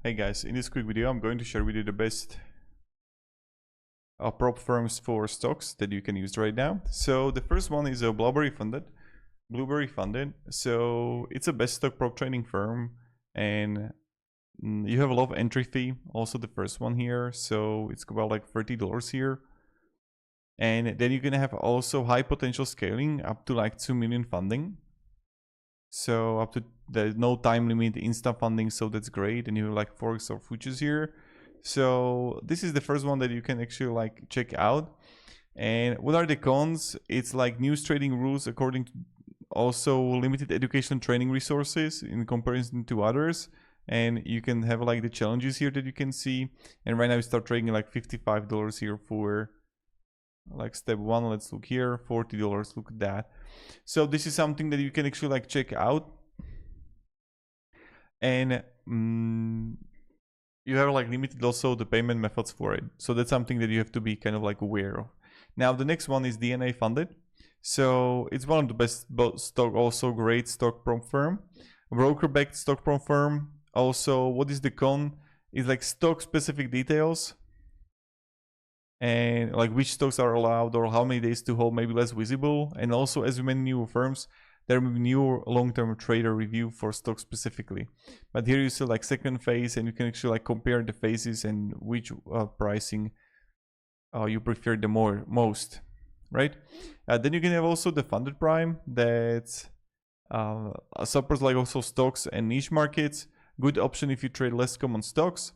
Hey guys, in this quick video I'm going to share with you the best prop firms for stocks that you can use right now. So the first one is a Blueberry funded. So it's a best stock prop trading firm, and you have a lot of entry fee. Also the first one here, so it's about like $30 here. And then you can have also high potential scaling up to like 2 million funding. So up to, there's no time limit, instant funding, so that's great. And you have like forex or futures here. So this is the first one that you can actually like check out. And what are the cons? It's like news trading rules according to also limited education training resources in comparison to others. And you can have like the challenges here that you can see. And right now we start trading like $55 here for like step one. Let's look here, $40, look at that. So this is something that you can actually like check out. And you have like limited also the payment methods for it. So that's something that you have to be kind of like aware of. Now the next one is DNA funded. So it's one of the best stock, also great stock prop firm, broker backed stock prop firm. Also, what is the con is like stock specific details, and like which stocks are allowed or how many days to hold may be less visible. And also, as with many new firms, there will be new long-term trader review for stocks specifically. But here you see like second phase, and you can actually like compare the phases and which pricing you prefer the most, right? Then you can have also the funded prime that supports like also stocks and niche markets. Good option if you trade less common stocks,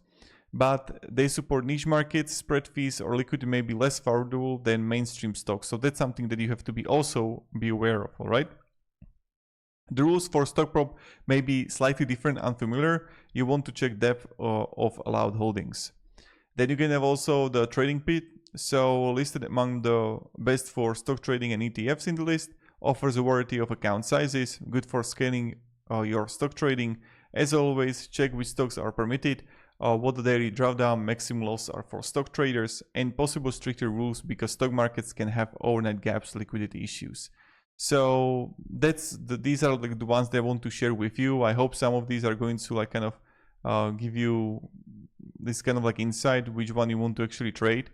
but they support niche markets, spread fees or liquidity may be less favorable than mainstream stocks. So that's something that you have to be aware of, all right? The rules for stock prop may be slightly different, unfamiliar. You want to check depth of allowed holdings. Then you can have also the trading pit. So listed among the best for stock trading and ETFs in the list, offers a variety of account sizes, good for scaling your stock trading. As always, check which stocks are permitted, what the daily drawdown, maximum loss are for stock traders, and possible stricter rules because stock markets can have overnight gaps, liquidity issues. So these are like the ones that I want to share with you. I hope some of these are going to like kind of give you this kind of like insight which one you want to actually trade.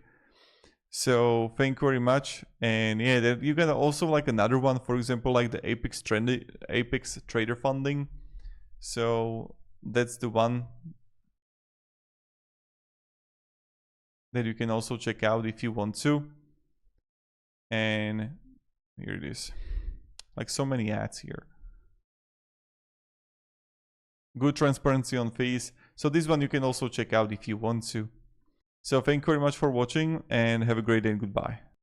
So thank you very much. And yeah, you got also like another one, for example, like the Apex Trader Funding. So that's the one that you can also check out if you want to. And here it is, like so many ads here. Good transparency on fees. So this one you can also check out if you want to. So thank you very much for watching and have a great day and goodbye.